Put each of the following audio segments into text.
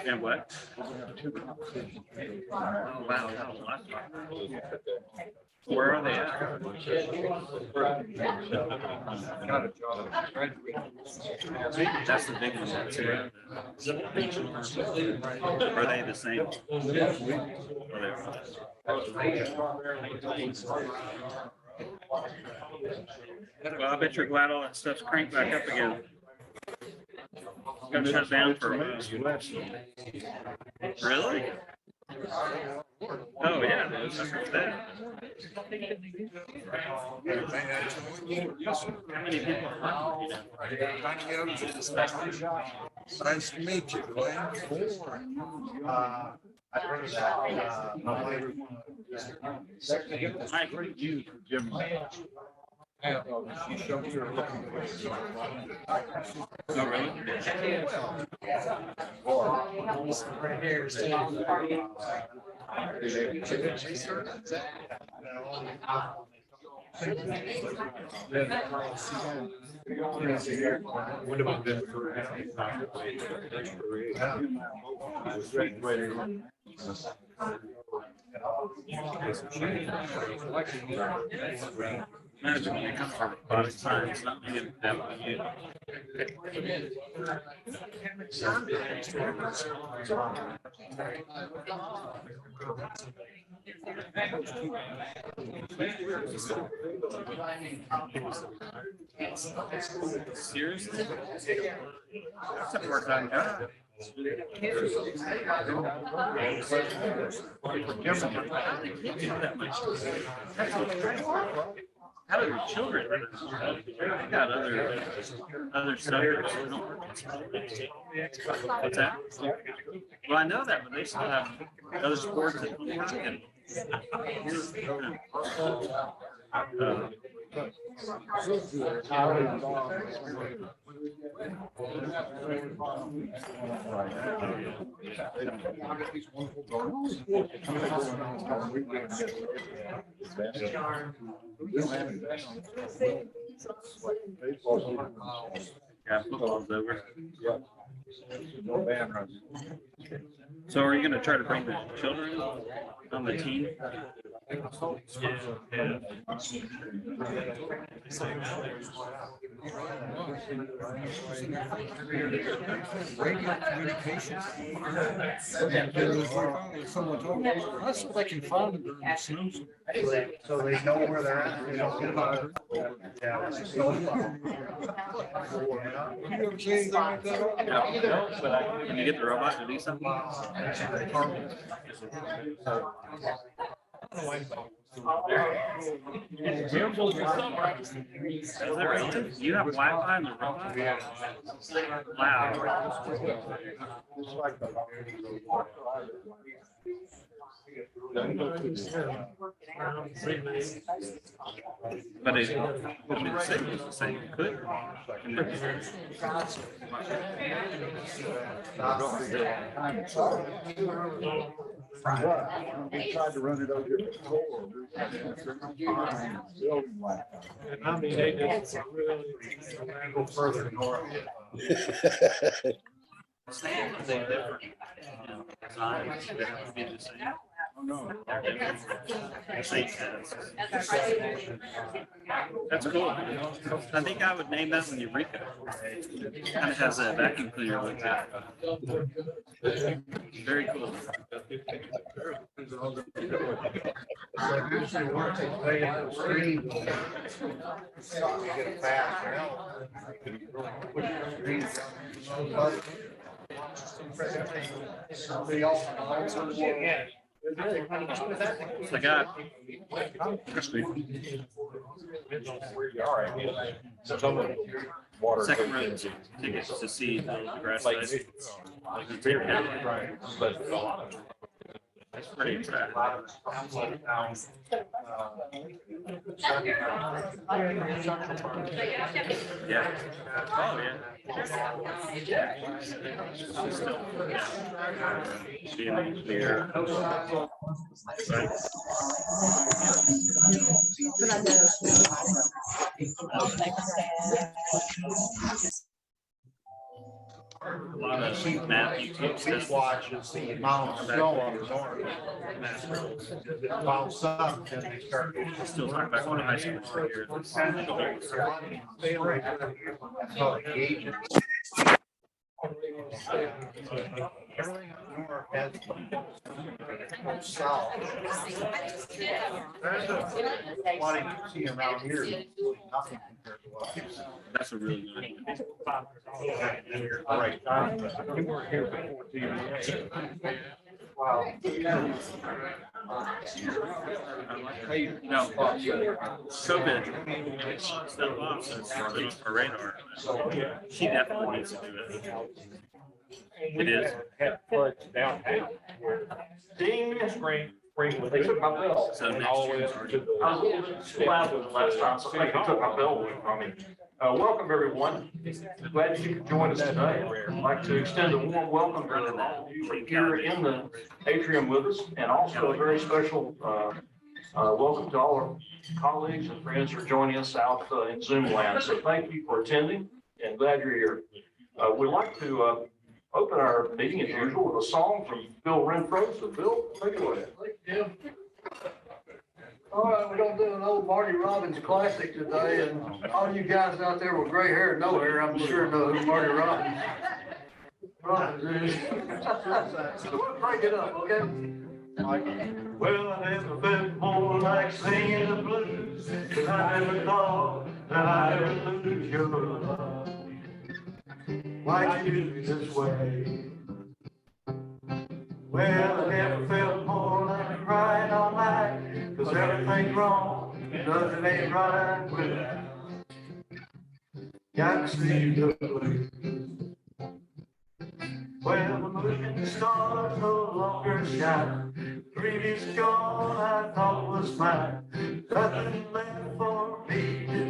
And what? Oh, wow. Where are they at? That's the big one. That's here. Are they the same? Well, I bet you're glad all that stuff's cranked back up again. It's gonna shut down for a while. Really? Oh yeah, it is. I heard that. How many people are working? Nice to meet you, Glenn. I've heard of that. Hi, you, Jim. oh, really? Would have been for Imagine when they come from robotic science, not being that you. Seriously? That's a part-time job. How do your children? They got other stuff. What's that? Well, I know that, but they still have other sports that don't work in. Yeah, football's over. So are you going to try to bring the children on the team? Radio communication. Someone told me, that's what I can find them during the snow. So they know where they're at. They don't get about it. Yeah. You ever seen anything like that? Can you get the robot to do something? Is it really? You have Wi-Fi in the robot? Wow. But it, I mean, the signal's the same. It could. They tried to run it over the floor. I mean, they just really go further north. Stands, they're different. Designs, they have to be the same. They're different. Same tasks. That's cool. I think I would name that one Eureka. Kind of has a vacuum cleaner look to it. Very cool. I got second row tickets to see the grass ice. That's pretty exciting. Yeah. Oh, yeah. Still, being clear. Right. A lot lot of map YouTube Beach stuff. watch is the amount of snow on the north. While some, then they start. Still talking about going to high school for here. That's how they gauge it. Everything up north has south. What you see around here is really nothing compared to what. That's a really good idea. Right. You weren't here before TV. Wow. You know, COVID stuff off, so it's been on our radar. She definitely needs to do it. It is. Had floods downtown. Ding, spring with it. So And next all the way year's up already. to the- I was a little bit loud with the last time, so thank you took my bell away from me. Welcome, everyone. Glad you could join us today. I'd like to extend a warm welcome to all of you who are here in the atrium with us, and also a very special welcome to all our colleagues and friends who are joining us out in Zoom land. So thank you for attending, and glad you're here. We'd like to open our meeting as usual with a song from Bill Renfro. So Bill, take it away. All right, we're gonna do an old Marty Robbins classic today, and all you guys out there with gray hair and no hair, I'm sure know who Marty Robbins is. So we'll break it up, okay? Well, I never felt more like singing the blues, 'cause I never thought that I'd ever lose your love. Why'd you do me this way? Well, I never felt more like crying all night, 'cause everything's wrong, nothing ain't right without. Got to see the blues. Well, the moon and the stars no longer shine. 3 years gone, I thought was mine. Nothing left for me to do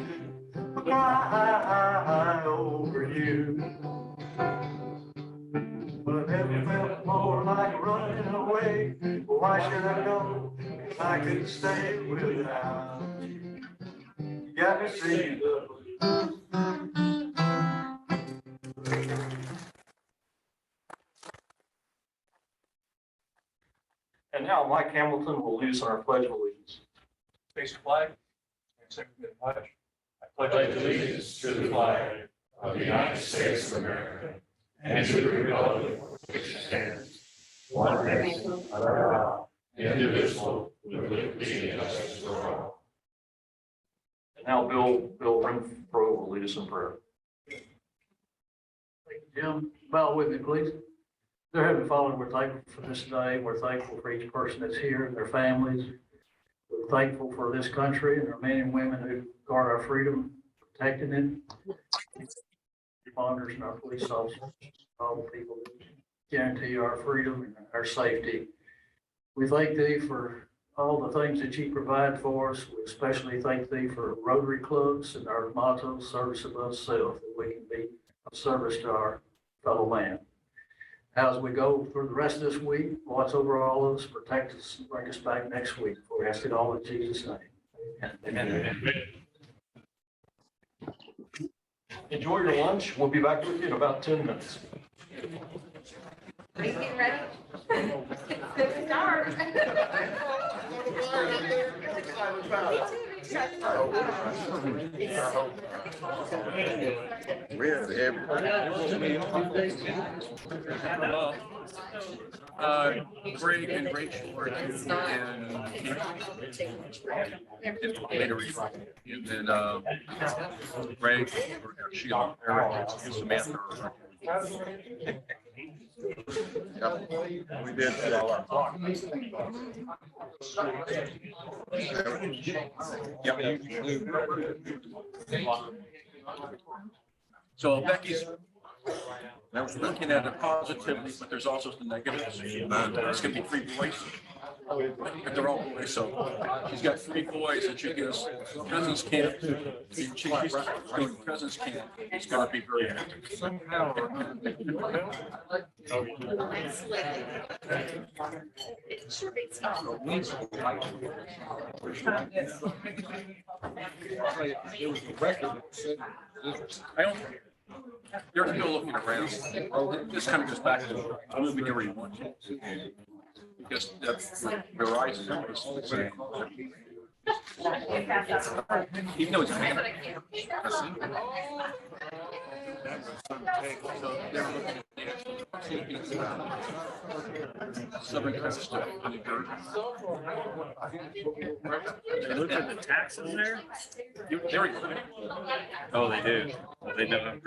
but cry over you. But I never felt more like running away. Why should I go? 'Cause I couldn't stay without you. You got to see the And now Mike Hamilton will lead us on our pledge of allegiance. Face the flag. And say the pledge. I pledge allegiance to the flag of the United States of America and to the republic which stands one nation under God, indivisible, with liberty and justice for all. And now Bill Renfro will lead us in prayer. Thank you, Jim. Bow with me, please. Dear Heavenly Father, we're thankful for this day. We're thankful for each person that's here and their families. We're thankful for this country and our men and women who guard our freedom, protecting it. Responders and our police officers, all the people that guarantee our freedom and our safety. We thank Thee for all the things that You provide for us. We especially thank Thee for Rotary clubs and our motto, service above self, that we can be of service to our fellow man. As we go through the rest of this week, watch over all of us, protect us, and bring us back next week. We ask it all in Jesus' name. Amen. Enjoy your lunch. We'll be back with you in about 10 minutes. Are you getting ready? Good start. Greg and Rachel are and then Greg, Sheila, Eric, and Samantha. Yep, we did. So Becky's, I was looking at it positively, but there's also the negatives. It's gonna be 3 boys, but they're all boys, so she's got 3 boys that she gives President's Camp. She's going to President's Camp. It's gonna be very active. It sure beats not. I don't, You're still looking around. This kind of goes back to moving where you want to. Because Verizon is even though it's a man. Southern Coast of New Jersey. They look at the taxes there? There we go. Oh, they do. They know how to.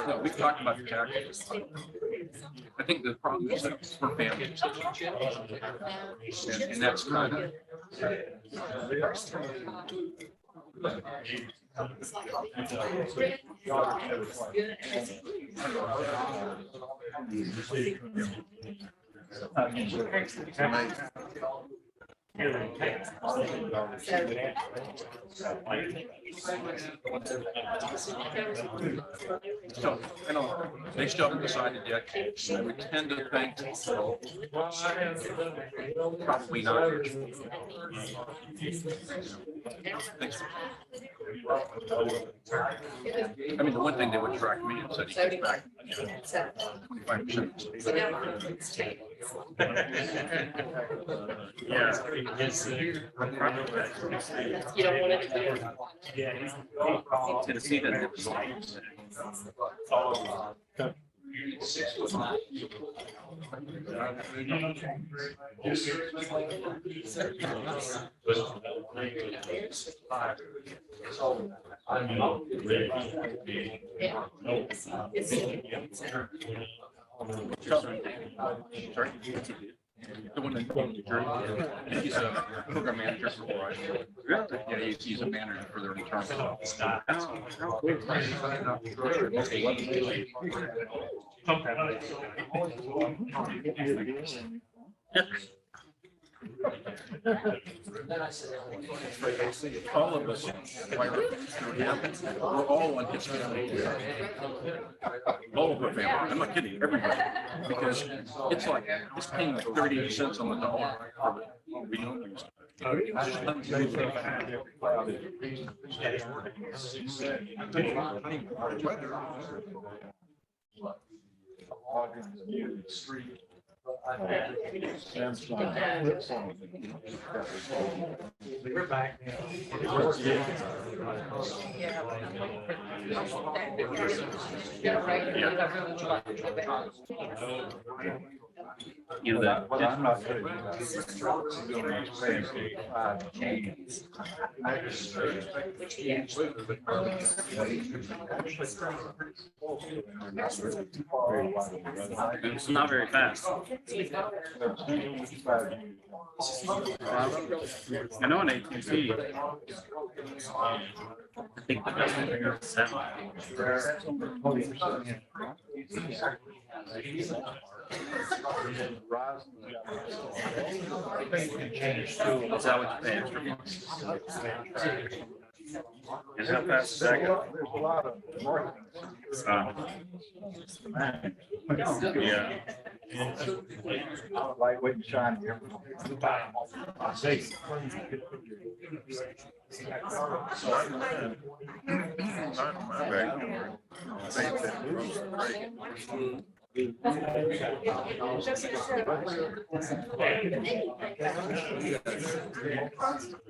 No, we've talked about the taxes. I think the problem is that for families. And that's kind of. So, I don't, they still haven't decided yet. I would tend to think probably not. I mean, the one thing that would attract me is that he gets back 25%. Yeah. You don't want it to do. Tennessee doesn't have the same. Sorry? The one that he's a program manager for Rotary. Really? Yeah, he's a manager for their internal. All of us, we're all on his family. All of our family. I'm not kidding, everybody. Because it's like, it's paying like 30 cents on the dollar for the we don't use. We're back You know that. Well, I'm not good. It's not very fast. I know an AT&T. I think the best one here is 7. Is that what you pay extra for? And how fast is that go? There's a lot of marketing. Yeah. Lightweight and shiny.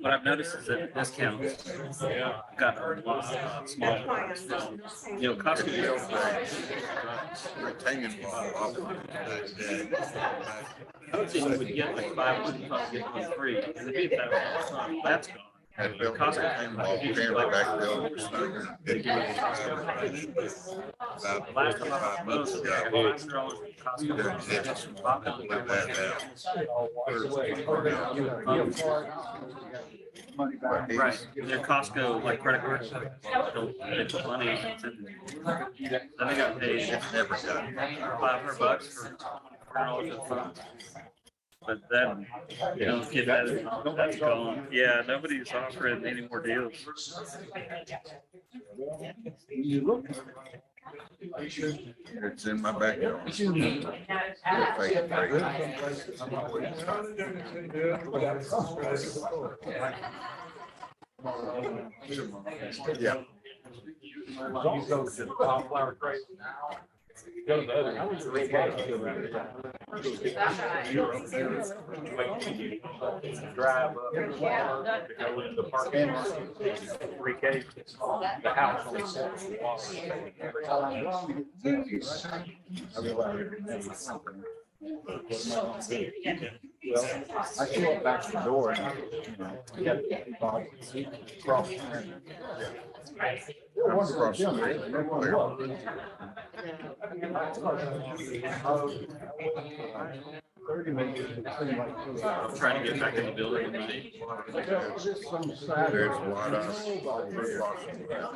What I've noticed is that discounts got a lot smaller. You know, Costco deals I would say you would get like 5, wouldn't probably get 1 free. And the beef that's gone. Costco came like they give you Costco. Last time I was $500 Costco. Right, their Costco like credit cards, they put money in it. Then they got paid $500 for $4 of funds. But that, you know, get that, that's gone. Yeah, nobody's offering any more deals. It's in my backyard. Yeah. You go to the wildflower crate. Go to the other. Drive up. Go into the parking lot. 3K. The house on the second floor. Well, I show up back to the door and, you got cross. I'm trying to get back in the building and see. There's one, tear down.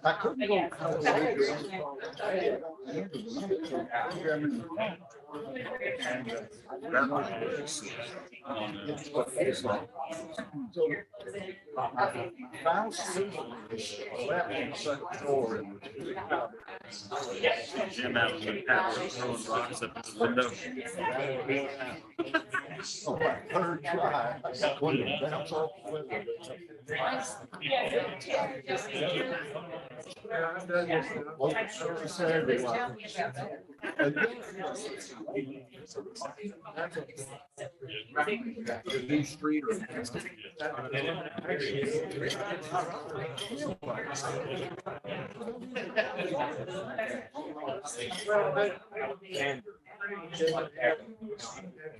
I couldn't go. Jim out with the power throwing rocks up the window. Third try. I got one to bounce off the window. New street or.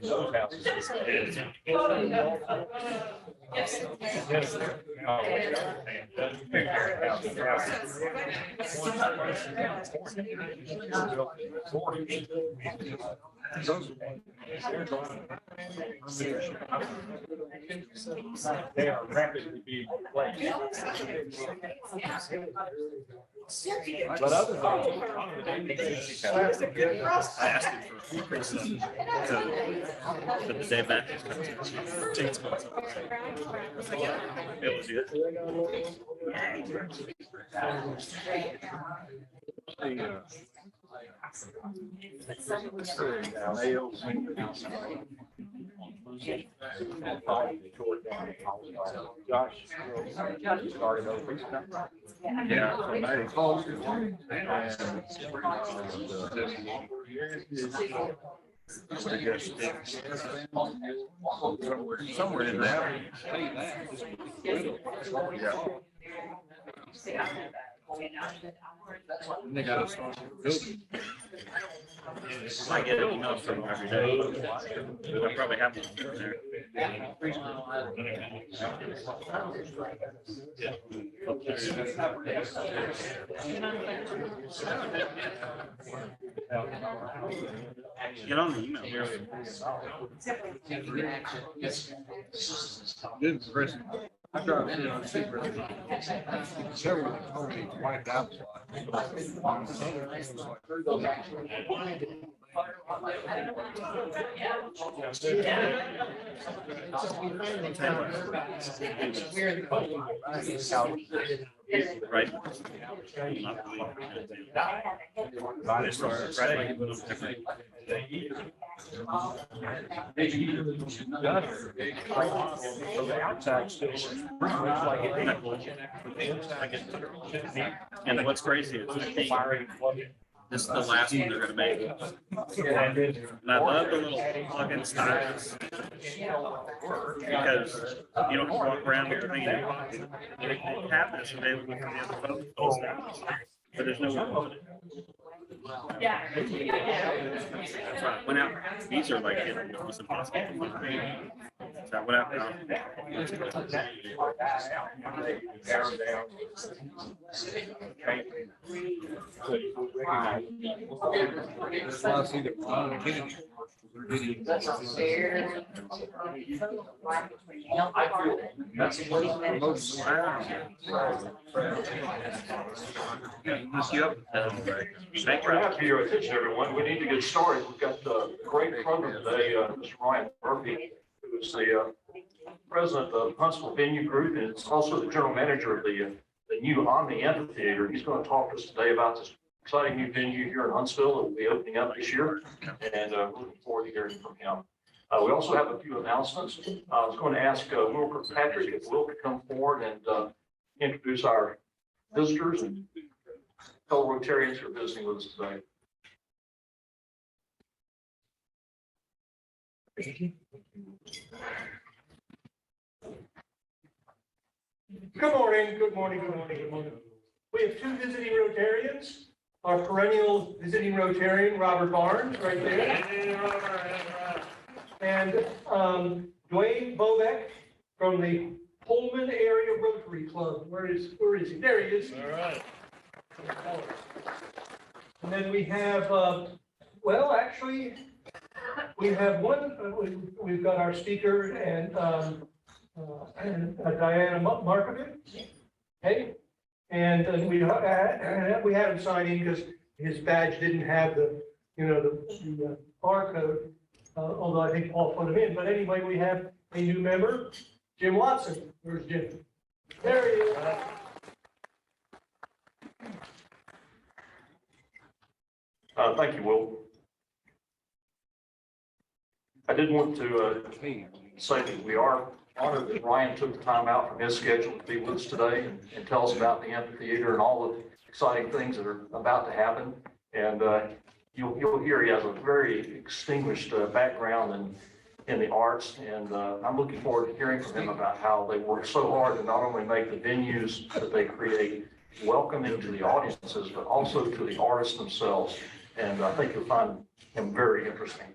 Those houses. They are rapidly being replaced. But other than I asked him for a increase to the day back. It was good. Josh started over. Yeah, somebody called it. Somewhere in there. Yeah. They got us on building. I get emails from them every day. I probably have one there. Get on the email here. Didn't press. I tried to on secret. Several told me wiped out. Right. And what's crazy is I think this is the last one they're gonna make. And I love the little plug-in styles because you don't walk around with the thing in your pocket. They have this available for the other folks, but there's no one with it. Yeah. That's why I went out. These are like almost impossible to find. So I went out. Thank you for your attention, everyone. We need to get started. We've got a great program today. Mr. Ryan Murphy, who is the president of Huntsville Venue Group, and is also the general manager of the new Omni Amphitheater. He's going to talk to us today about this exciting new venue here in Huntsville that will be opening up this year, and looking forward to hearing from him. We also have a few announcements. I was going to ask Will Kirkpatrick if Will could come forward and introduce our visitors and fellow Rotarians who are visiting with us today. Good morning, good morning, good morning, good morning. We have two visiting Rotarians. Our perennial visiting Rotarian, Robert Barnes, right there. And Dwayne Bovek from the Pullman Area Rotary Club. Where is he? There he is. All right. And then we have, well, actually, we have one, we've got our speaker and Diana Markovic. Hey, and we had him sign in because his badge didn't have the, the barcode, although I think Paul put him in. But anyway, we have a new member, Jim Watson. Where's Jim? There he is. Thank you, Will. I did want to say that we are honored that Ryan took the time out from his schedule to be with us today and tell us about the amphitheater and all the exciting things that are about to happen. And you'll hear he has a very distinguished background in the arts, and I'm looking forward to hearing from him about how they work so hard to not only make the venues that they create welcoming to the audiences, but also to the artists themselves. And I think you'll find him very interesting.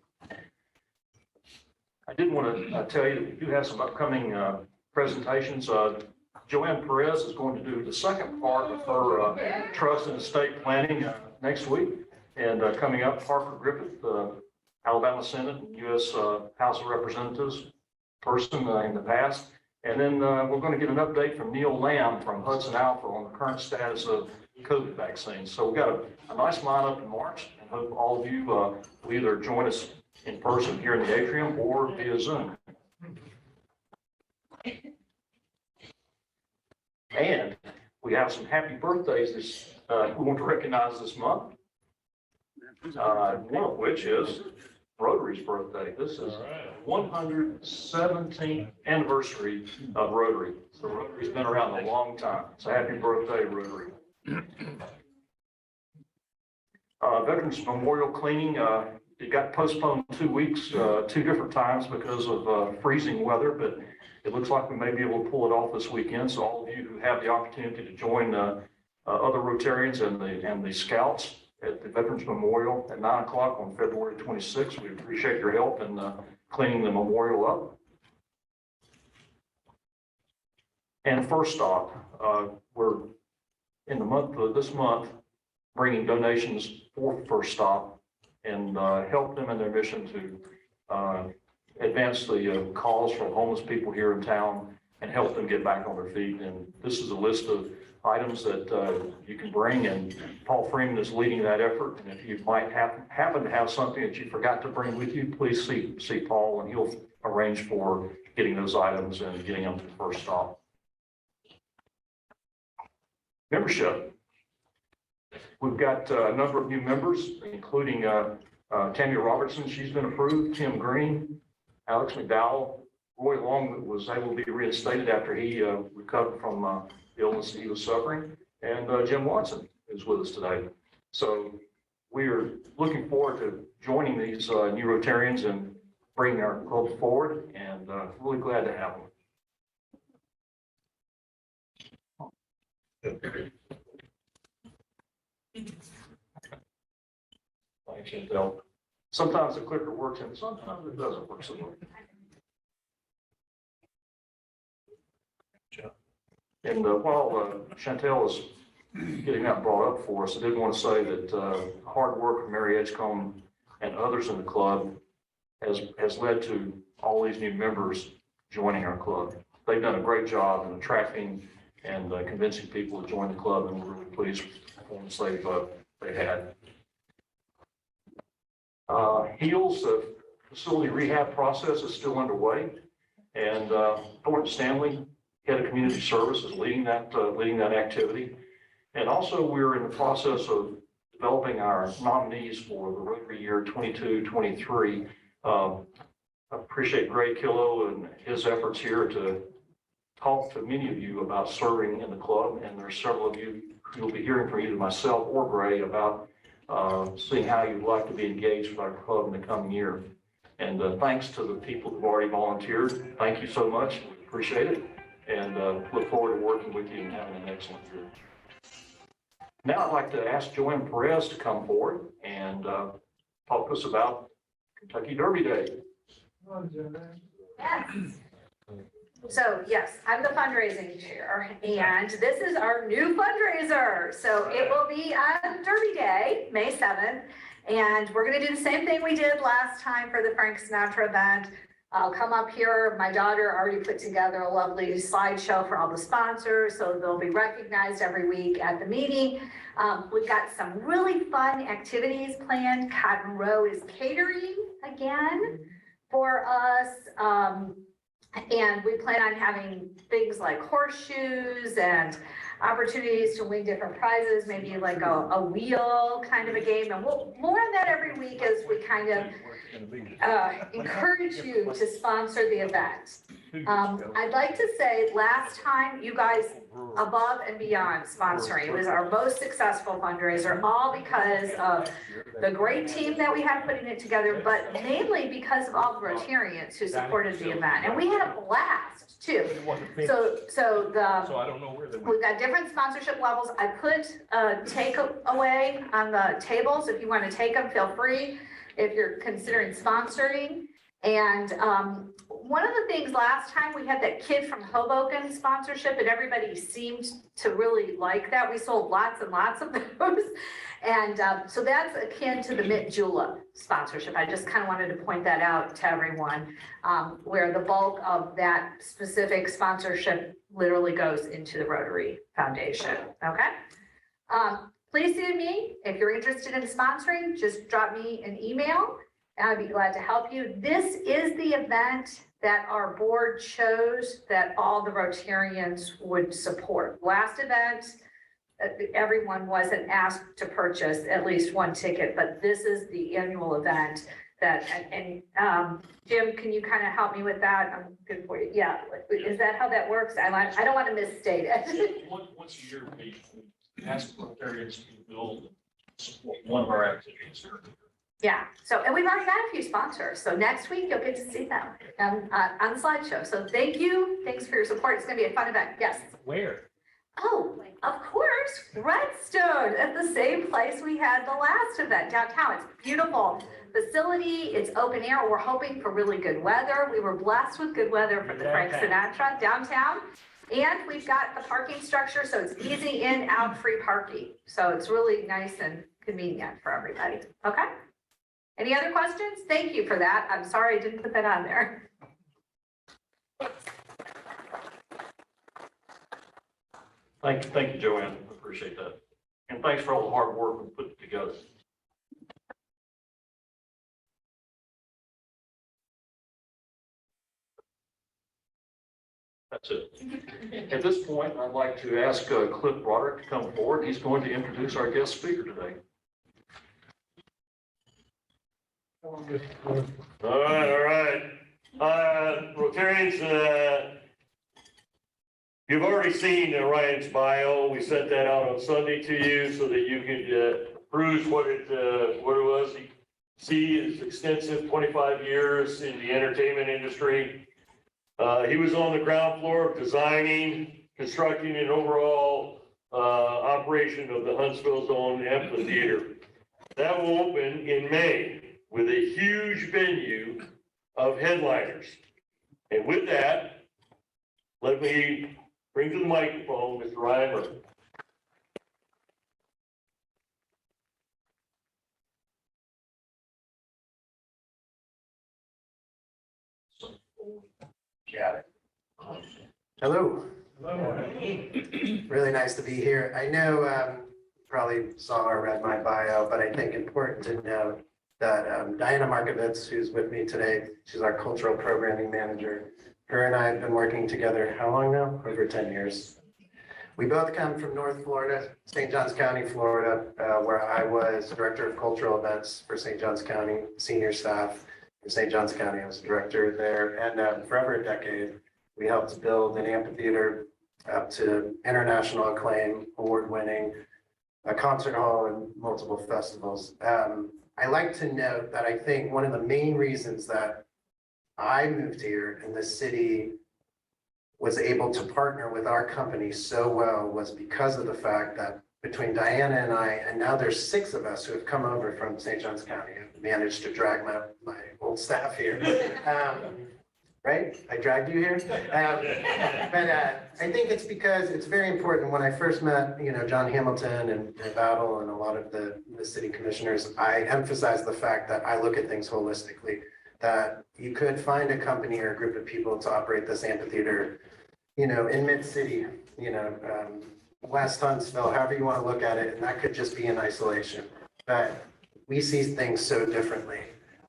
I did want to tell you that we do have some upcoming presentations. Joanne Perez is going to do the second part of her trust and estate planning next week. And coming up, Parker Griffith, Alabama Senate and U.S. House of Representatives person in the past. And then we're going to get an update from Neil Lamb from Hudson Alpha on the current status of COVID vaccines. So we've got a nice lineup in March, and hope all of you will either join us in person here in the atrium or via Zoom. And we have some happy birthdays we want to recognize this month. One of which is Rotary's birthday. This is 117th anniversary of Rotary. So Rotary's been around a long time. So happy birthday, Rotary. Veterans Memorial cleaning, it got postponed 2 weeks, 2 different times because of freezing weather, but it looks like we may be able to pull it off this weekend. So all of you who have the opportunity to join other Rotarians and the Scouts at the Veterans Memorial at 9 o'clock on February 26th, we appreciate your help in cleaning the memorial up. And First Stop, we're in the month of this month bringing donations for First Stop and help them in their mission to advance the cause for homeless people here in town and help them get back on their feet. And this is a list of items that you can bring, and Paul Freeman is leading that effort. And if you might happen to have something that you forgot to bring with you, please see Paul, and he'll arrange for getting those items and getting them to First Stop. Membership. We've got a number of new members, including Tammy Robertson. She's been approved. Tim Green, Alex McDowell, Roy Long was able to be reinstated after he recovered from the illness that he was suffering, and Jim Watson is with us today. So we are looking forward to joining these new Rotarians and bringing our club forward, and really glad to have them. I can't tell. Sometimes the clicker works and sometimes it doesn't work so well. And while Chantel is getting that brought up for us, I did want to say that hard work of Mary Edgecombe and others in the club has led to all these new members joining our club. They've done a great job in attracting and convincing people to join the club, and we're really pleased with the performance they've had. HEALS, the facility rehab process, is still underway, and Thornton Stanley, head of community services, leading that activity. And also we're in the process of developing our nominees for the Rotary year 22-23. I appreciate Greg Killo and his efforts here to talk to many of you about serving in the club, and there's several of you who will be hearing from either myself or Gray about seeing how you'd like to be engaged with our club in the coming year. And thanks to the people who've already volunteered. Thank you so much. Appreciate it. And look forward to working with you and having an excellent year. Now I'd like to ask Joanne Perez to come forward and talk to us about Kentucky Derby Day. Yes. So yes, I'm the fundraising chair, and this is our new fundraiser. So it will be on Derby Day, May 7th, and we're gonna do the same thing we did last time for the Frank Sinatra event. I'll come up here. My daughter already put together a lovely slideshow for all the sponsors, so they'll be recognized every week at the meeting. We've got some really fun activities planned. Cotton Row is catering again for us. And we plan on having things like horseshoes and opportunities to win different prizes, maybe like a wheel kind of a game. And we'll more on that every week as we kind of encourage you to sponsor the event. I'd like to say last time you guys above and beyond sponsoring. It was our most successful fundraiser, all because of the great team that we had putting it together, but mainly because of all the Rotarians who supported the event. And we had a blast too. So I don't know where they went. we've got different sponsorship levels. I put take away on the tables. If you want to take them, feel free if you're considering sponsoring. And one of the things last time we had that kid from Hoboken sponsorship, and everybody seemed to really like that. We sold lots and lots of those. And so that's akin to the Mint Julep sponsorship. I just kind of wanted to point that out to everyone, where the bulk of that specific sponsorship literally goes into the Rotary Foundation. Okay. Please see me. If you're interested in sponsoring, just drop me an email. I'd be glad to help you. This is the event that our board chose that all the Rotarians would support. Last event, everyone wasn't asked to purchase at least one ticket, but this is the annual event that, and Jim, can you kind of help me with that? I'm good for you. Yeah, is that how that works? I don't want to misstate it. Once a year, we ask Rotarians to build support one of our activities. Yeah, so, and we've already got a few sponsors, so next week you'll get to see them on the slideshow. So thank you, thanks for your support. It's gonna be a fun event, yes. Where? Oh, of course, Redstone, at the same place we had the last event downtown. It's a beautiful facility, it's open air. We're hoping for really good weather. We were blessed with good weather for the Frank Sinatra downtown. And we've got the parking structure, so it's easy in, out, free parking. So it's really nice and convenient for everybody, okay? Any other questions? Thank you for that. I'm sorry I didn't put that on there. Thank you, Joanne. I appreciate that. And thanks for all the hard work we put together. That's it. At this point, I'd like to ask Cliff Broderick to come forward. He's going to introduce our guest speaker today. All right. Rotarians, you've already seen Ryan's bio. We sent that out on Sunday to you so that you could peruse what it was. See his extensive 25 years in the entertainment industry. He was on the ground floor of designing, constructing, and overall operation of the Huntsville Zone Amphitheater. That will open in May with a huge venue of headliners. And with that, let me bring to the microphone Mr. Ryan Murphy. Hello. Really nice to be here. I know probably saw or read my bio, but I think important to note that Diana Markovitz, who's with me today, she's our cultural programming manager. Her and I have been working together, how long now? Over 10 years. We both come from North Florida, St. Johns County, Florida, where I was Director of Cultural Events for St. Johns County, senior staff in St. Johns County. I was director there. And for over a decade, we helped build an amphitheater up to international acclaim, award-winning, a concert hall and multiple festivals. I like to note that I think one of the main reasons that I moved here and the city was able to partner with our company so well was because of the fact that between Diana and I, and now there's 6 of us who have come over from St. Johns County and managed to drag my old staff here. Right? I dragged you here. But I think it's because it's very important. When I first met, John Hamilton and Battle and a lot of the city commissioners, I emphasized the fact that I look at things holistically, that you could find a company or a group of people to operate this amphitheater, in mid-city, West Huntsville, however you want to look at it, and that could just be in isolation. But we see things so differently.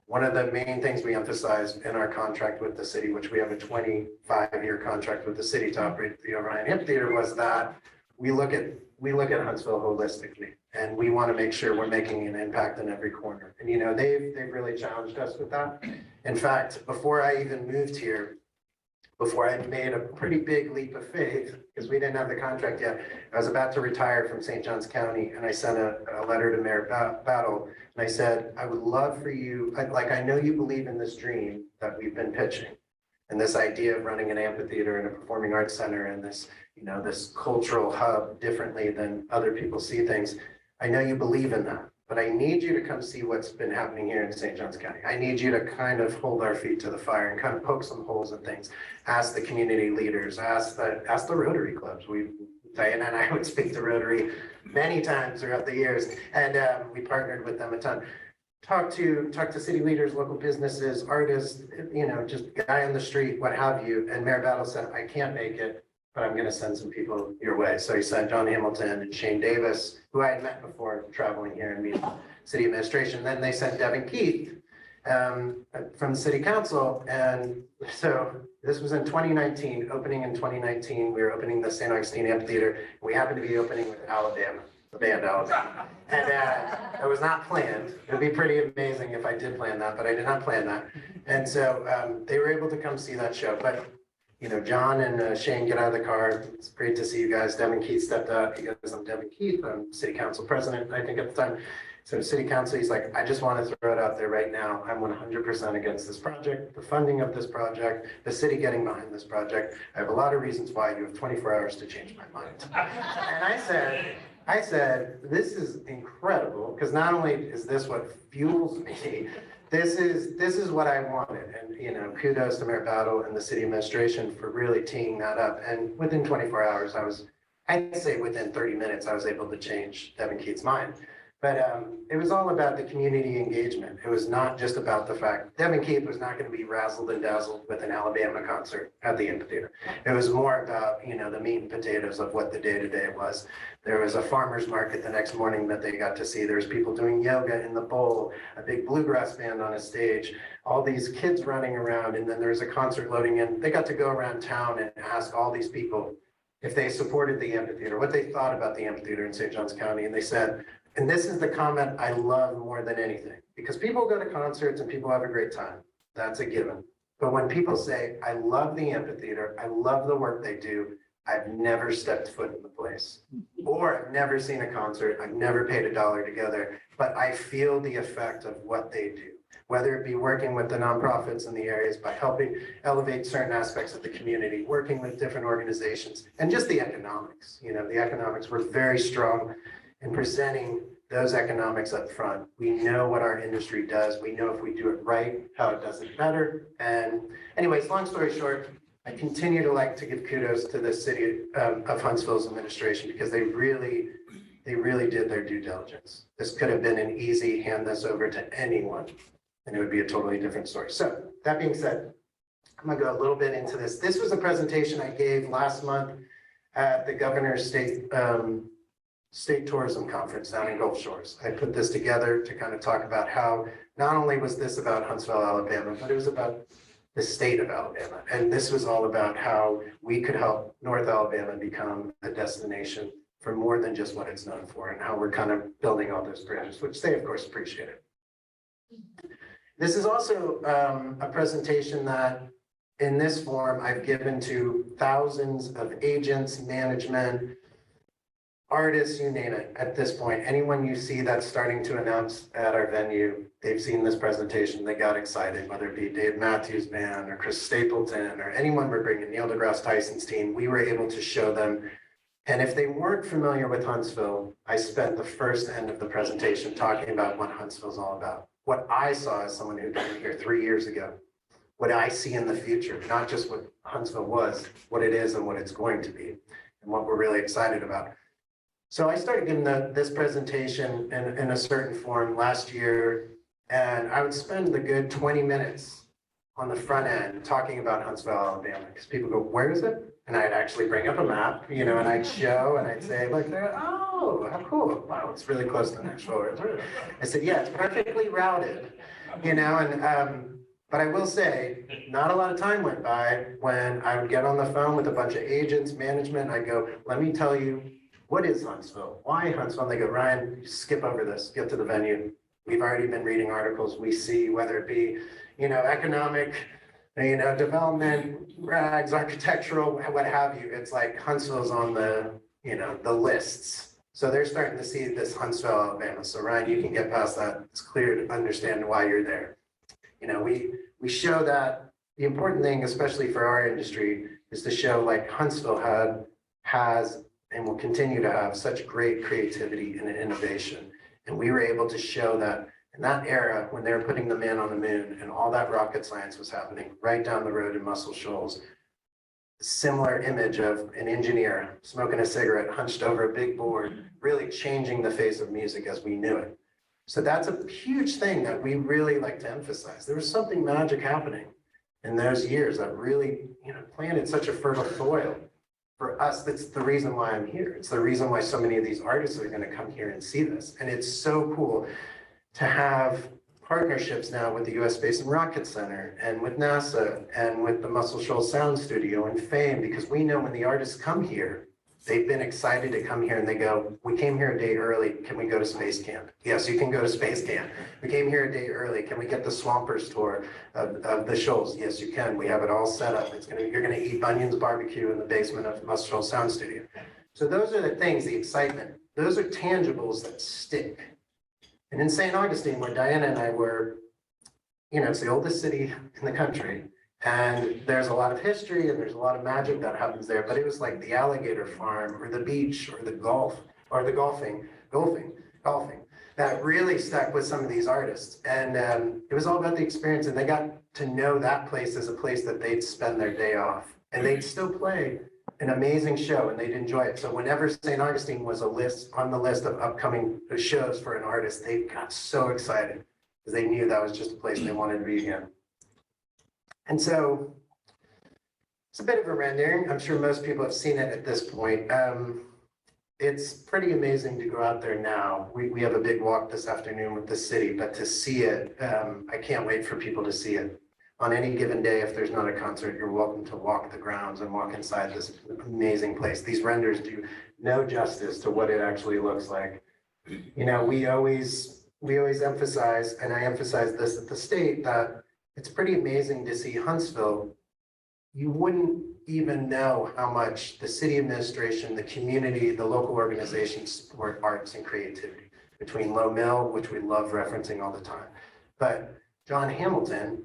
One of the main things we emphasize in our contract with the city, which we have a 25-year contract with the city to operate the Orion Amphitheater, was that we look at Huntsville holistically, and we want to make sure we're making an impact in every corner. And they've really challenged us with that. In fact, before I even moved here, before I made a pretty big leap of faith, because we didn't have the contract yet, I was about to retire from St. Johns County, and I sent a letter to Mayor Battle, and I said, I would love for you, I know you believe in this dream that we've been pitching, and this idea of running an amphitheater and a performing arts center and this, this cultural hub differently than other people see things. I know you believe in that, but I need you to come see what's been happening here in St. Johns County. I need you to kind of hold our feet to the fire and kind of poke some holes in things. Ask the community leaders, ask the Rotary clubs. Diana and I would speak to Rotary many times throughout the years, and we partnered with them a ton. Talk to city leaders, local businesses, artists, just guy on the street, what have you. And Mayor Battle said, I can't make it, but I'm going to send some people your way. So he sent John Hamilton and Shane Davis, who I had met before traveling here and meeting city administration. Then they sent Devin Keith from the city council. And so this was in 2019, opening in 2019. We were opening the St. Augustine Amphitheater. We happened to be opening with Alabama, the band Alabama. And it was not planned. It would be pretty amazing if I did plan that, but I did not plan that. And so they were able to come see that show. But John and Shane get out of the car. It's great to see you guys. Devin Keith stepped up. He goes, I'm Devin Keith. I'm city council president, I think at the time. So city council, he's like, I just want to throw it out there right now. I'm 100% against this project, the funding of this project, the city getting behind this project. I have a lot of reasons why. You have 24 hours to change my mind. And I said, this is incredible, because not only is this what fuels me, this is what I wanted. And, kudos to Mayor Battle and the city administration for really teeing that up. And within 24 hours, I'd say within 30 minutes, I was able to change Devin Keith's mind. But it was all about the community engagement. It was not just about the fact Devin Keith was not going to be razzled and dazzled with an Alabama concert at the amphitheater. It was more about, the meat and potatoes of what the day-to-day was. There was a farmer's market the next morning that they got to see. There's people doing yoga in the bowl, a big bluegrass band on a stage, all these kids running around, and then there's a concert loading in. They got to go around town and ask all these people if they supported the amphitheater, what they thought about the amphitheater in St. Johns County. And they said, and this is the comment I love more than anything, because people go to concerts and people have a great time. That's a given. But when people say, I love the amphitheater, I love the work they do, I've never stepped foot in the place, or I've never seen a concert, I've never paid $1 to go there, but I feel the effect of what they do, whether it be working with the nonprofits in the areas by helping elevate certain aspects of the community, working with different organizations, and just the economics. The economics were very strong in presenting those economics up front. We know what our industry does. We know if we do it right, how it does it better. And anyways, long story short, I continue to like to give kudos to the city of Huntsville's administration, because they really did their due diligence. This could have been an easy hand this over to anyone, and it would be a totally different story. So that being said, I'm gonna go a little bit into this. This was a presentation I gave last month at the governor's state tourism conference down in Gulf Shores. I put this together to kind of talk about how not only was this about Huntsville, Alabama, but it was about the state of Alabama. And this was all about how we could help North Alabama become a destination for more than just what it's known for, and how we're kind of building all those bridges, which they of course appreciated. This is also a presentation that in this form I've given to thousands of agents, management, artists, you name it, at this point. Anyone you see that's starting to announce at our venue, they've seen this presentation, they got excited, whether it be Dave Matthews Band or Chris Stapleton or anyone we're bringing, Neil deGrasse Tyson's team, we were able to show them. And if they weren't familiar with Huntsville, I spent the first end of the presentation talking about what Huntsville's all about. What I saw as someone who came here 3 years ago, what I see in the future, not just what Huntsville was, what it is and what it's going to be, and what we're really excited about. So I started giving this presentation in a certain form last year, and I would spend the good 20 minutes on the front end talking about Huntsville, Alabama, because people go, where is it? And I'd actually bring up a map, and I'd show, and I'd say, look there, oh, how cool. Wow, it's really close to Nashville. I said, yeah, it's perfectly routed, but I will say, not a lot of time went by when I would get on the phone with a bunch of agents, management, I go, let me tell you, what is Huntsville? Why Huntsville? And they go, Ryan, skip over this, get to the venue. We've already been reading articles. We see whether it be, economic, development, rags, architectural, what have you. It's like Huntsville's on the, the lists. So they're starting to see this Huntsville, Alabama. So Ryan, you can get past that. It's clear to understand why you're there. We show that the important thing, especially for our industry, is to show like Huntsville has and will continue to have such great creativity and innovation. And we were able to show that in that era, when they were putting the man on the moon and all that rocket science was happening right down the road in Muscle Shoals, similar image of an engineer smoking a cigarette, hunched over a big board, really changing the face of music as we knew it. So that's a huge thing that we really like to emphasize. There was something magic happening in those years that really, planted such a fertile soil. For us, that's the reason why I'm here. It's the reason why so many of these artists are going to come here and see this. And it's so cool to have partnerships now with the U.S. Space and Rocket Center and with NASA and with the Muscle Shoals Sound Studio and FAME, because we know when the artists come here, they've been excited to come here and they go, we came here a day early, can we go to Space Camp? Yes, you can go to Space Camp. We came here a day early, can we get the Swampers tour of the Shoals? Yes, you can. We have it all set up. You're gonna eat Bunyan's barbecue in the basement of Muscle Shoals Sound Studio. So those are the things, the excitement. Those are tangibles that stick. And in St. Augustine, where Diana and I were, it's the oldest city in the country. And there's a lot of history and there's a lot of magic that happens there, but it was like the alligator farm or the beach or the golfing that really stuck with some of these artists. And it was all about the experience, and they got to know that place as a place that they'd spend their day off, and they'd still play an amazing show and they'd enjoy it. So whenever St. Augustine was on the list of upcoming shows for an artist, they got so excited because they knew that was just a place they wanted to be again. And so it's a bit of a rendering. I'm sure most people have seen it at this point. It's pretty amazing to go out there now. We have a big walk this afternoon with the city, but to see it, I can't wait for people to see it. On any given day, if there's not a concert, you're welcome to walk the grounds and walk inside this amazing place. These renders do no justice to what it actually looks like. We always emphasize, and I emphasize this at the state, that it's pretty amazing to see Huntsville. You wouldn't even know how much the city administration, the community, the local organizations support arts and creativity. Between Low Mill, which we love referencing all the time, but John Hamilton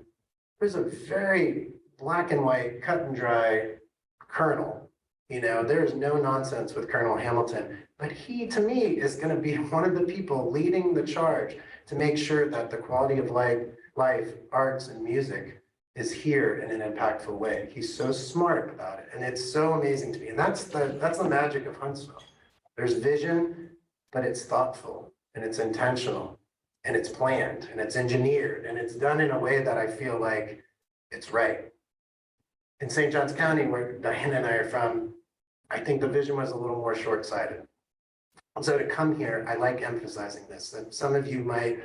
was a very black and white, cut and dry colonel. There's no nonsense with Colonel Hamilton, but he, to me, is going to be one of the people leading the charge to make sure that the quality of life, arts, and music is here in an impactful way. He's so smart about it, and it's so amazing to me. And that's the magic of Huntsville. There's vision, but it's thoughtful, and it's intentional, and it's planned, and it's engineered, and it's done in a way that I feel like it's right. In St. Johns County, where Diana and I are from, I think the vision was a little more short-sighted. And so to come here, I like emphasizing this, that some of you might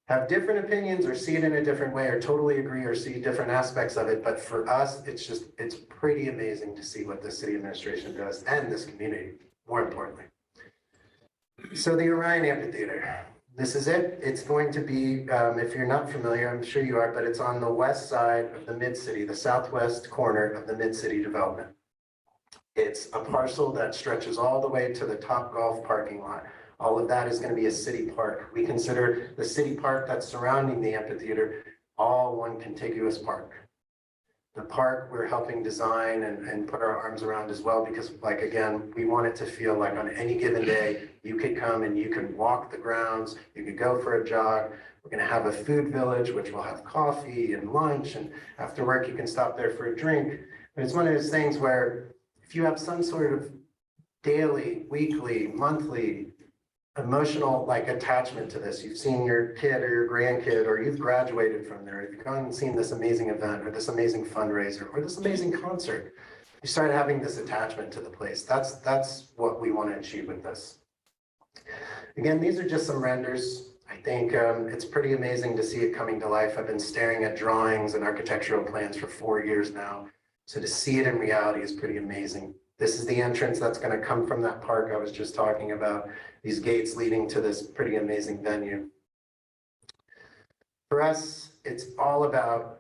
have different opinions or see it in a different way or totally agree or see different aspects of it. But for us, it's pretty amazing to see what the city administration does and this community, more importantly. So the Orion Amphitheater, this is it. It's going to be, if you're not familiar, I'm sure you are, but it's on the west side of the Mid-City, the southwest corner of the Mid-City development. It's a parcel that stretches all the way to the Top Golf parking lot. All of that is going to be a city park. We consider the city park that's surrounding the amphitheater all one contiguous park. The park we're helping design and put our arms around as well, because like, again, we want it to feel like on any given day, you could come and you can walk the grounds, you could go for a jog. We're going to have a food village, which will have coffee and lunch, and after work, you can stop there for a drink. But it's one of those things where if you have some sort of daily, weekly, monthly, emotional like attachment to this, you've seen your kid or your grandkid, or you've graduated from there, you've gone and seen this amazing event or this amazing fundraiser or this amazing concert, you start having this attachment to the place. That's what we want to achieve with this. Again, these are just some renders. I think it's pretty amazing to see it coming to life. I've been staring at drawings and architectural plans for 4 years now. So to see it in reality is pretty amazing. This is the entrance that's going to come from that park I was just talking about, these gates leading to this pretty amazing venue. For us, it's all about,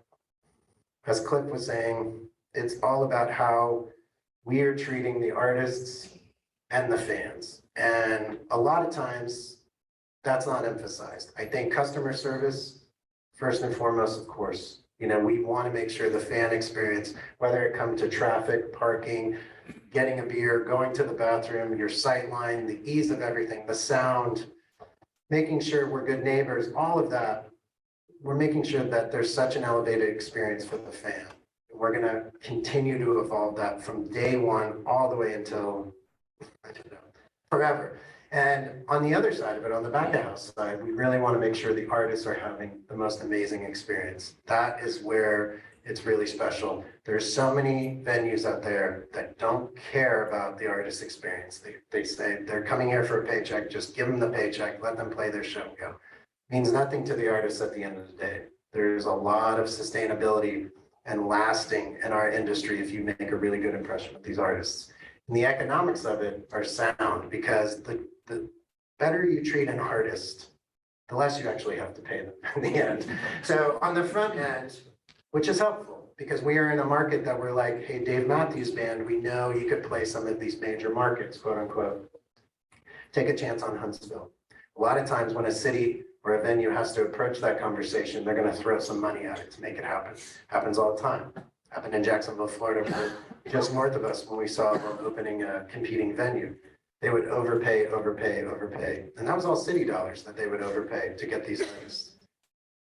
as Cliff was saying, it's all about how we are treating the artists and the fans. And a lot of times that's not emphasized. I think customer service, first and foremost, of course, you know, we want to make sure the fan experience, whether it comes to traffic, parking, getting a beer, going to the bathroom, your sight line, the ease of everything, the sound, making sure we're good neighbors, all of that, we're making sure that there's such an elevated experience for the fan. We're going to continue to evolve that from day one all the way until, I don't know, forever. And on the other side of it, on the back of house side, we really want to make sure the artists are having the most amazing experience. That is where it's really special. There's so many venues out there that don't care about the artist experience. They say they're coming here for a paycheck, just give them the paycheck, let them play their show, go. Means nothing to the artists at the end of the day. There's a lot of sustainability and lasting in our industry if you make a really good impression with these artists. And the economics of it are sound, because the better you treat an artist, the less you actually have to pay them in the end. So on the front end, which is helpful, because we are in a market that we're like, hey, Dave Matthews Band, we know you could play some of these major markets, quote unquote. Take a chance on Huntsville. A lot of times when a city or a venue has to approach that conversation, they're going to throw some money at it to make it happen. Happens all the time. Happened in Jacksonville, Florida, just north of us when we saw them opening a competing venue. They would overpay. And that was all city dollars that they would overpay to get these artists.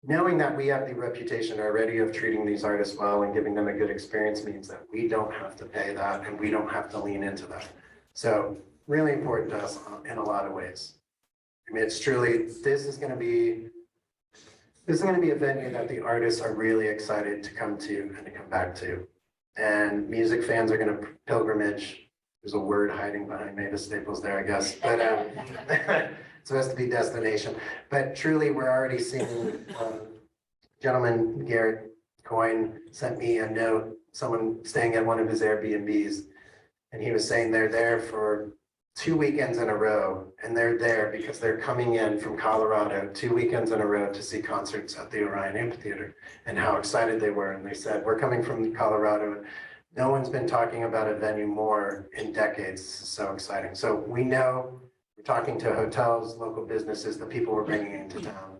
Knowing that we have the reputation already of treating these artists well and giving them a good experience means that we don't have to pay that and we don't have to lean into that. So really important to us in a lot of ways. I mean, it's truly, this is going to be a venue that the artists are really excited to come to and to come back to. And music fans are going to pilgrimage. There's a word hiding behind Mavis Staples there, I guess. But it's supposed to be destination. But truly, we're already seeing, gentleman, Garrett Coyne, sent me a note, someone staying at one of his Airbnbs. And he was saying they're there for 2 weekends in a row. And they're there because they're coming in from Colorado 2 weekends in a row to see concerts at the Orion Amphitheater, and how excited they were. And they said, we're coming from Colorado. No one's been talking about a venue more in decades. This is so exciting. So we know, we're talking to hotels, local businesses, the people we're bringing into town.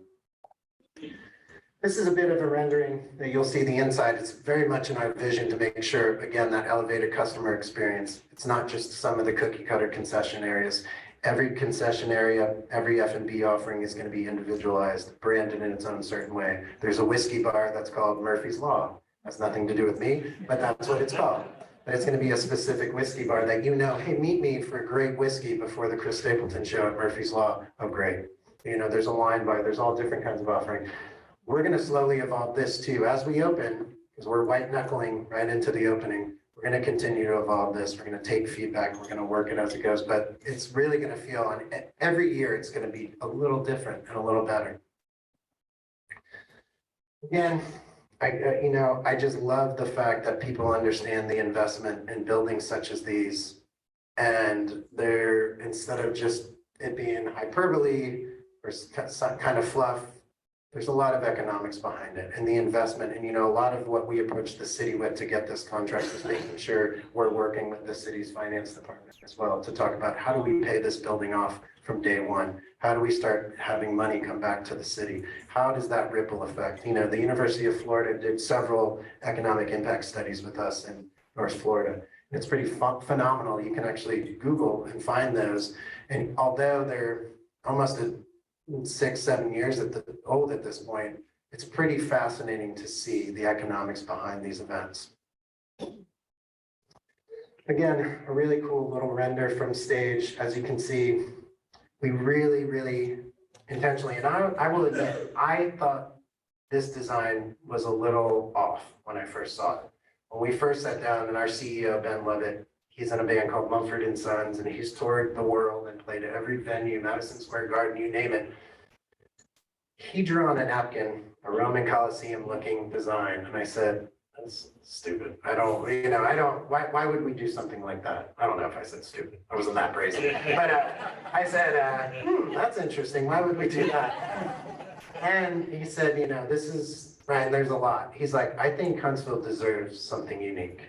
This is a bit of a rendering that you'll see the inside. It's very much in our vision to make sure, again, that elevated customer experience. It's not just some of the cookie cutter concession areas. Every concession area, every F&B offering is going to be individualized, branded in its own certain way. There's a whiskey bar that's called Murphy's Law. Has nothing to do with me, but that's what it's called. But it's going to be a specific whiskey bar that you know, hey, meet me for a great whiskey before the Chris Stapleton show at Murphy's Law. Oh, great. You know, there's a wine bar. There's all different kinds of offering. We're going to slowly evolve this too. As we open, because we're white knuckling right into the opening, we're going to continue to evolve this. We're going to take feedback. We're going to work it as it goes. But it's really going to feel, on every year, it's going to be a little different and a little better. Again, I just love the fact that people understand the investment in buildings such as these. And they're, instead of just it being hyperbole or some kind of fluff, there's a lot of economics behind it and the investment. And, a lot of what we approached the city with to get this contract is making sure we're working with the city's finance department as well to talk about how do we pay this building off from day one? How do we start having money come back to the city? How does that ripple effect? The University of Florida did several economic impact studies with us in North Florida. It's pretty phenomenal. You can actually Google and find those. And although they're almost 6-7 years old at this point, it's pretty fascinating to see the economics behind these events. Again, a really cool little render from stage. As you can see, we really, really intentionally, and I will admit, I thought this design was a little off when I first saw it. When we first sat down, and our CEO, Ben Levitt, he's in a band called Mumford and Sons, and he's toured the world and played at every venue, Madison Square Garden, you name it. He drew on a napkin a Roman Colosseum looking design, and I said, that's stupid. Why would we do something like that? I don't know if I said stupid. I wasn't that brazen. But I said, that's interesting. Why would we do that? And he said, this is, Ryan, there's a lot. He's like, I think Huntsville deserves something unique.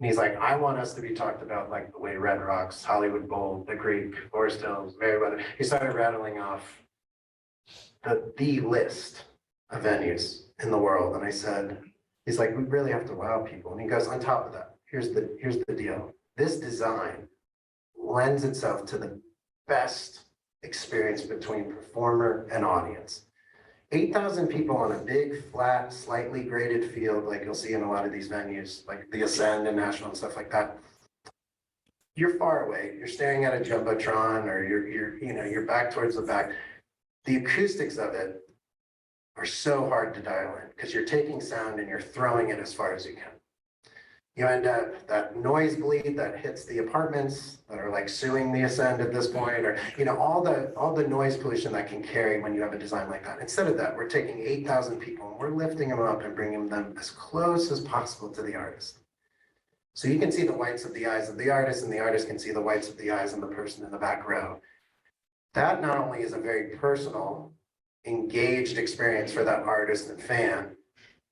And he's like, I want us to be talked about like the way Red Rocks, Hollywood Bowl, The Creek, Forest Hills, Merriweather. He started rattling off the list of venues in the world. And I said, he's like, we really have to wow people. And he goes, on top of that, here's the deal. This design lends itself to the best experience between performer and audience. 8,000 people on a big, flat, slightly graded field, like you'll see in a lot of these venues, like the Ascend and National and stuff like that. You're far away. You're staring at a jumbotron, or you're back towards the back. The acoustics of it are so hard to dial in because you're taking sound and you're throwing it as far as you can. You end up that noise bleed that hits the apartments that are like suing the Ascend at this point, or all the noise pollution that can carry when you have a design like that. Instead of that, we're taking 8,000 people and we're lifting them up and bringing them as close as possible to the artist. So you can see the whites of the eyes of the artist, and the artist can see the whites of the eyes of the person in the back row. That not only is a very personal, engaged experience for that artist and fan,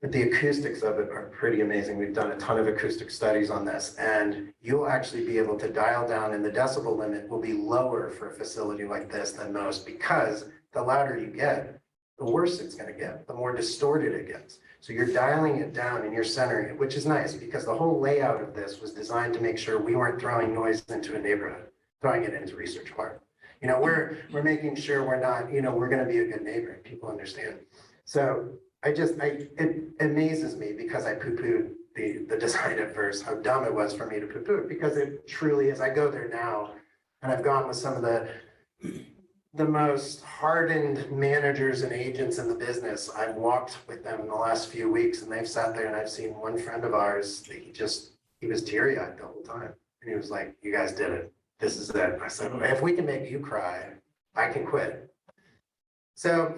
but the acoustics of it are pretty amazing. We've done a ton of acoustic studies on this, and you'll actually be able to dial down, and the decibel limit will be lower for a facility like this than most, because the louder you get, the worse it's going to get, the more distorted it gets. So you're dialing it down and you're centering it, which is nice because the whole layout of this was designed to make sure we weren't throwing noise into a neighborhood, throwing it into Research Park. We're making sure we're not, we're going to be a good neighbor and people understand. So it amazes me, because I poo-pooed the design at first, how dumb it was for me to poo-poo it, because it truly is. I go there now, and I've gone with some of the most hardened managers and agents in the business. I've walked with them in the last few weeks, and they've sat there, and I've seen one friend of ours, he was teary-eyed the whole time. And he was like, you guys did it. This is it. I said, if we can make you cry, I can quit. So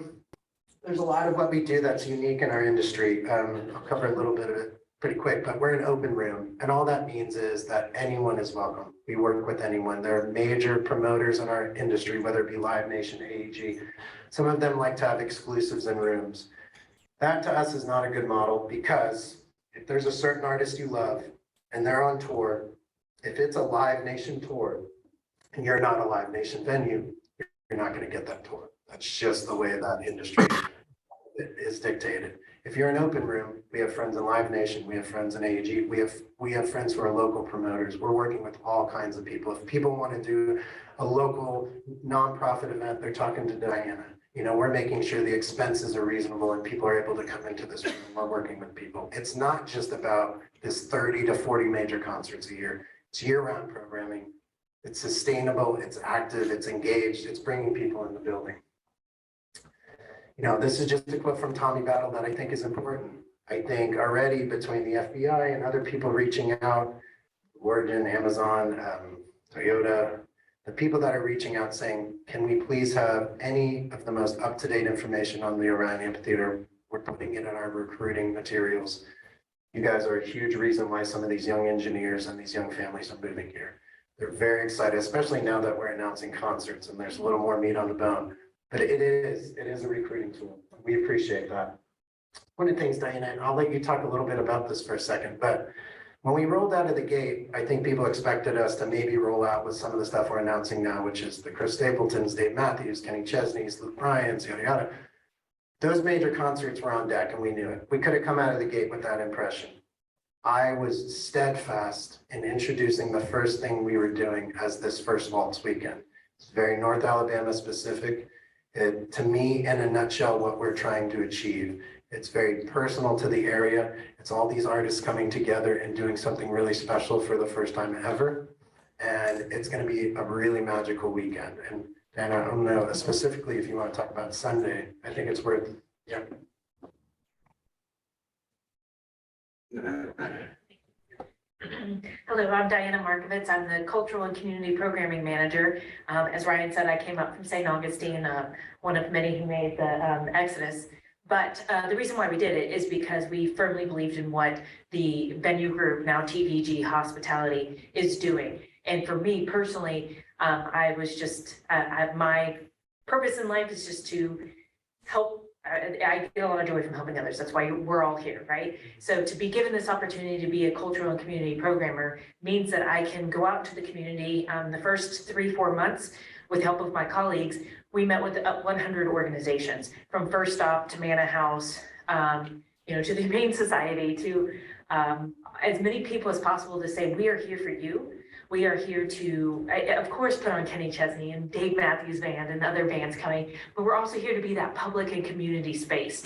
there's a lot of what we do that's unique in our industry. I'll cover a little bit of it pretty quick, but we're an open room. And all that means is that anyone is welcome. We work with anyone. There are major promoters in our industry, whether it be Live Nation, AEG. Some of them like to have exclusives in rooms. That to us is not a good model, because if there's a certain artist you love and they're on tour, if it's a Live Nation tour and you're not a Live Nation venue, you're not going to get that tour. That's just the way that industry is dictated. If you're an open room, we have friends in Live Nation, we have friends in AEG, we have friends who are local promoters. We're working with all kinds of people. If people want to do a local nonprofit event, they're talking to Diana. We're making sure the expenses are reasonable and people are able to come into this room. We're working with people. It's not just about this 30 to 40 major concerts a year. It's year-round programming. It's sustainable, it's active, it's engaged, it's bringing people in the building. This is just a quote from Tommy Battle that I think is important. I think already between the FBI and other people reaching out, Oregon, Amazon, Toyota, the people that are reaching out saying, can we please have any of the most up-to-date information on the Orion Amphitheater We're putting it in our recruiting materials. You guys are a huge reason why some of these young engineers and these young families are moving here. They're very excited, especially now that we're announcing concerts and there's a little more meat on the bone. But it is a recruiting tool. We appreciate that. One of the things, Diana, and I'll let you talk a little bit about this for a second, but when we rolled out of the gate, I think people expected us to maybe roll out with some of the stuff we're announcing now, which is the Chris Stapletons, Dave Matthews, Kenny Chesney's, Luke Bryan's, yada, yada. Those major concerts were on deck and we knew it. We could have come out of the gate with that impression. I was steadfast in introducing the first thing we were doing as this first Waltz weekend. It's very North Alabama specific. To me, in a nutshell, what we're trying to achieve. It's very personal to the area. It's all these artists coming together and doing something really special for the first time ever. And it's going to be a really magical weekend. And I don't know specifically if you want to talk about Sunday. I think it's worth, yeah. Hello, I'm Diana Markovitz. I'm the Cultural and Community Programming Manager. As Ryan said, I came up from St. Augustine, one of many who made the exodus. But the reason why we did it is because we firmly believed in what the venue group, now TVG Hospitality, is doing. And for me personally, I was just, my purpose in life is just to help. I get a lot of joy from helping others. That's why we're all here, right? So to be given this opportunity to be a cultural and community programmer means that I can go out to the community. The first 3-4 months, with help of my colleagues, we met with 100 organizations, from First Stop to Manna House, to the Humane Society, to as many people as possible to say, we are here for you. We are here to, of course, put on Kenny Chesney and Dave Matthews Band and other bands coming, but we're also here to be that public and community space.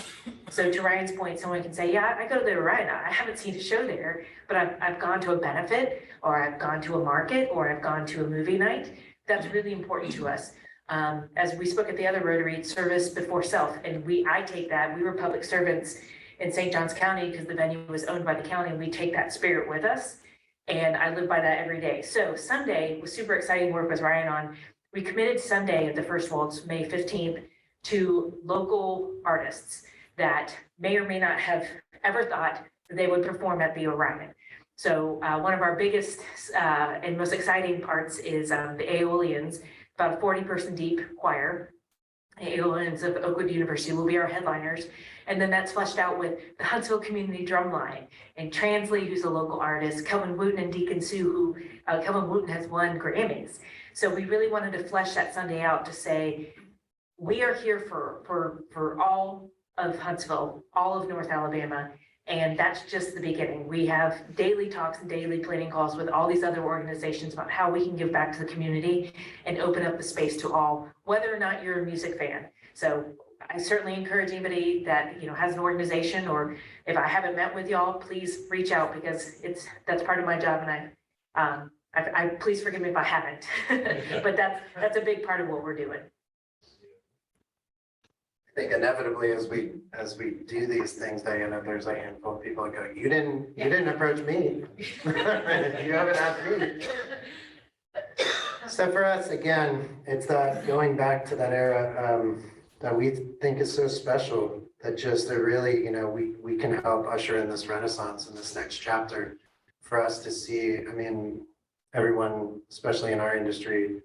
So to Ryan's point, someone can say, yeah, I go to the Orion. I haven't seen a show there, but I've gone to a benefit, or I've gone to a market, or I've gone to a movie night. That's really important to us. As we spoke at the other Rotary, service before self, and I take that. We were public servants in St. Johns County because the venue was owned by the county, and we take that spirit with us. And I live by that every day. So Sunday was super exciting work with Ryan on. We committed Sunday at the First Waltz, May 15th, to local artists that may or may not have ever thought that they would perform at the Orion. So one of our biggest and most exciting parts is the Aeolians, about a 40-person deep choir. The Aeolians of Oakwood University will be our headliners. And then that's fleshed out with the Huntsville Community Drumline and Transley, who's a local artist, Kelvin Wooten and Deacon Sue, who Kelvin Wooten has won Grammys. So we really wanted to flesh that Sunday out to say, we are here for all of Huntsville, all of North Alabama. And that's just the beginning. We have daily talks and daily planning calls with all these other organizations about how we can give back to the community and open up the space to all, whether or not you're a music fan. So I certainly encourage anybody that has an organization, or if I haven't met with y'all, please reach out, because that's part of my job, and I please forgive me if I haven't, but that's a big part of what we're doing. I think inevitably as we do these things, Diana, there's a handful of people that go, you didn't approach me. You haven't asked me. So for us, again, it's that going back to that era that we think is so special, that just that really, we can help usher in this renaissance in this next chapter for us to see. I mean, everyone, especially in our industry,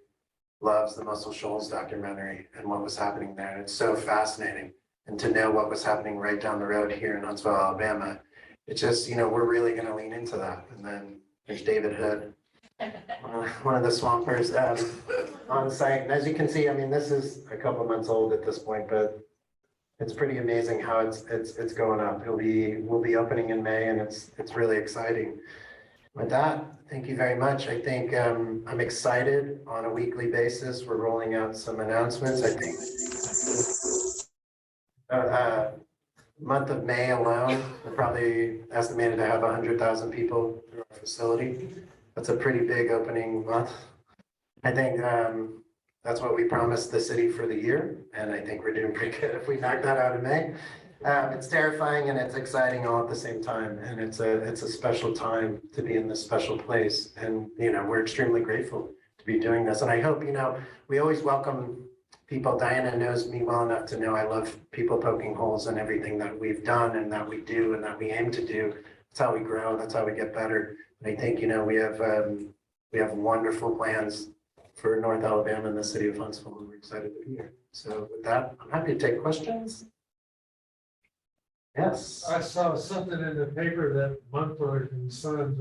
loves the Muscle Shoals documentary and what was happening there. And it's so fascinating. And to know what was happening right down the road here in Huntsville, Alabama, it's just, we're really going to lean into that. And then there's David Hood, one of the swampers on site. And as you can see, I mean, this is a couple months old at this point, but it's pretty amazing how it's going up. We'll be opening in May, and it's really exciting. With that, thank you very much. I think I'm excited on a weekly basis. We're rolling out some announcements. I think month of May alone, we're probably estimated to have 100,000 people through our facility. That's a pretty big opening month. I think that's what we promised the city for the year, and I think we're doing pretty good if we knock that out in May. It's terrifying and it's exciting all at the same time, and it's a special time to be in this special place, and we're extremely grateful to be doing this. And I hope we always welcome people, Diana knows me well enough to know I love people poking holes in everything that we've done and that we do and that we aim to do. That's how we grow. That's how we get better. And I think, we have wonderful plans for North Alabama and the city of Huntsville, and we're excited to be here. So with that, I'm happy to take questions. Yes. I saw something in the paper that Mumford and Sons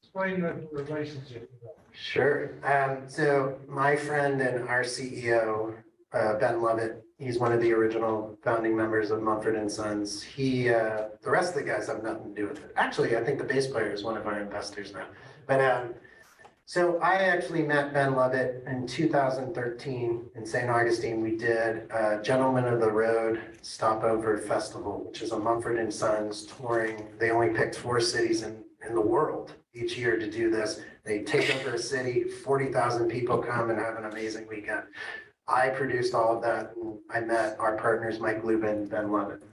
explain the relationship. Sure. So my friend and our CEO, Ben Lovett, he's one of the original founding members of Mumford and Sons. The rest of the guys have nothing to do with it. Actually, I think the bass player is one of our investors now. But so I actually met Ben Lovett in 2013 in St. Augustine. We did a Gentlemen of the Road Stopover Festival, which is a Mumford and Sons touring. They only picked 4 cities in the world each year to do this. They take over a city, 40,000 people come and have an amazing weekend. I produced all of that, and I met our partners, Mike Lubin and Ben Lovett.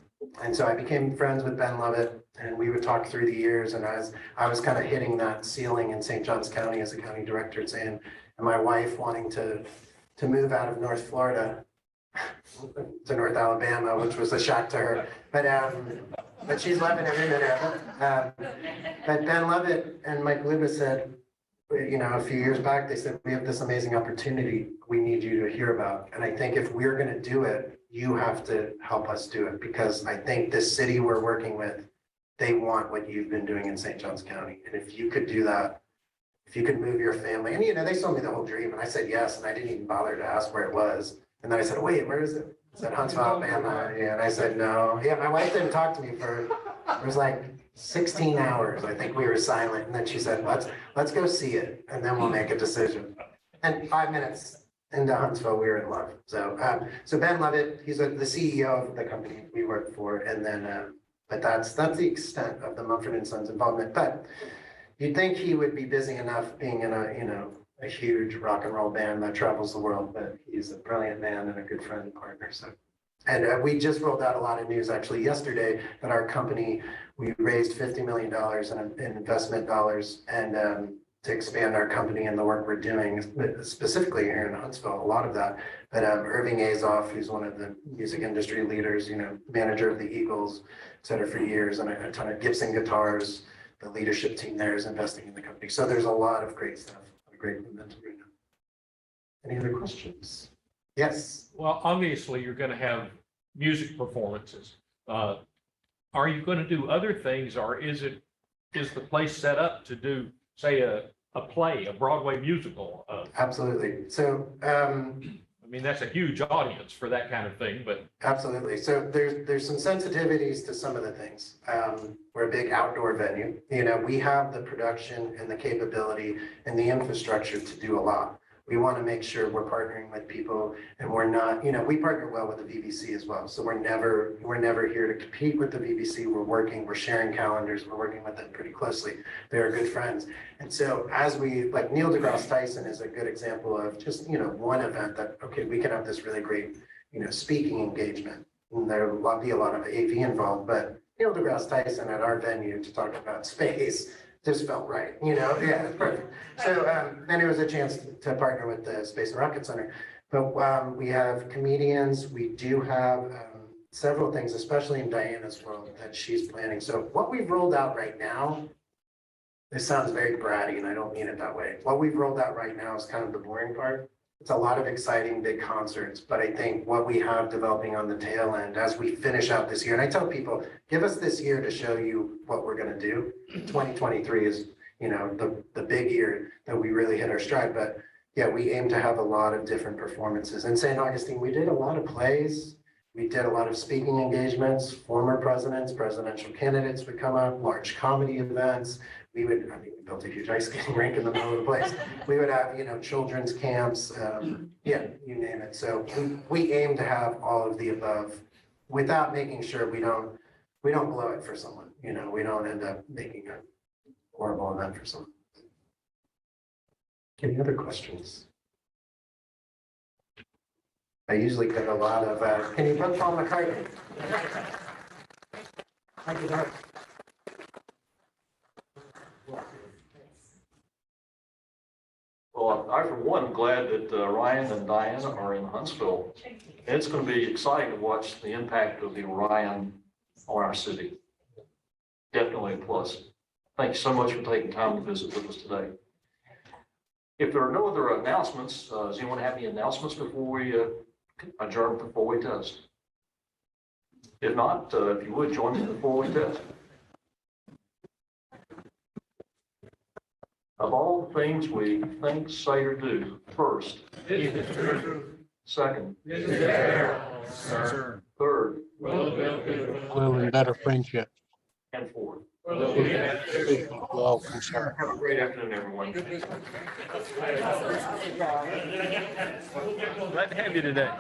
And so I became friends with Ben Lovett, and we would talk through the years. And as I was kind of hitting that ceiling in St. Johns County as a county director, saying, and my wife wanting to move out of North Florida to North Alabama, which was a shock to her. But she's loving every minute of it. But Ben Lovett and Mike Lubin said, a few years back, they said, we have this amazing opportunity we need you to hear about. And I think if we're going to do it, you have to help us do it, because I think this city we're working with, they want what you've been doing in St. Johns County. And if you could do that, if you could move your family, and they sold me the whole dream, and I said yes, and I didn't even bother to ask where it was. And then I said, wait, where is it? I said, Huntsville, Alabama. Yeah, and I said, no. Yeah, my wife didn't talk to me for, it was like 16 hours. I think we were silent. And then she said, let's go see it, and then we'll make a decision. And 5 minutes into Huntsville, we were in love. So Ben Lovett, he's the CEO of the company we work for. And then, but that's the extent of the Mumford and Sons involvement. But you'd think he would be busy enough being in a huge rock and roll band that travels the world, but he's a brilliant man and a good friend and partner. And we just rolled out a lot of news actually yesterday that our company, we raised $50 million in investment dollars, and to expand our company and the work we're doing, specifically here in Huntsville, a lot of that. But Irving Azoff, who's one of the music industry leaders, manager of the Eagles, et cetera, for years, and a ton of Gibson guitars, the leadership team there is investing in the company. So there's a lot of great stuff, great momentum right now. Any other questions? Yes. Well, obviously, you're going to have music performances. Are you going to do other things, or is the place set up to do, say, a play, a Broadway musical? Absolutely. So, I mean, that's a huge audience for that kind of thing, but. Absolutely. So there's some sensitivities to some of the things. We're a big outdoor venue. We have the production and the capability and the infrastructure to do a lot. We want to make sure we're partnering with people, and we're not, we partner well with the BBC as well. So we're never here to compete with the BBC. We're sharing calendars. We're working with them pretty closely. They're good friends. And so as like Neil deGrasse Tyson is a good example of just, one event that, okay, we can have this really great, speaking engagement. And there will be a lot of AV involved, but Neil deGrasse Tyson at our venue to talk about space just felt right, yeah, it's perfect. So then it was a chance to partner with the Space and Rocket Center. But we have comedians, we do have several things, especially in Diana's world, that she's planning. So what we've rolled out right now, this sounds very bratty, and I don't mean it that way. What we've rolled out right now is kind of the boring part. It's a lot of exciting big concerts, but I think what we have developing on the tail end as we finish out this year, and I tell people, give us this year to show you what we're going to do. 2023 is, the big year that we really hit our stride. But yeah, we aim to have a lot of different performances. In St. Augustine, we did a lot of plays. We did a lot of speaking engagements. Former presidents, presidential candidates would come up, large comedy events. We built a huge ice skating rink in the middle of the place. We would have, children's camps, you name it. So we aim to have all of the above without making sure we don't blow it for someone. We don't end up making a horrible event for someone. Any other questions? I usually get a lot of, can you book Paul McCartney? Thank you, Doug. Well, I for one am glad that Ryan and Diana are in Huntsville. It's going to be exciting to watch the impact of the Orion on our city. Definitely a plus. Thank you so much for taking time to visit with us today. If there are no other announcements, does anyone have any announcements before we adjourn to the four-way test? If not, if you would, join me in the four-way test. Of all the things we think, say, or do, first, second, third, and better friendship. and fourth. Well, concern. Have a great afternoon, everyone. Glad to have you today.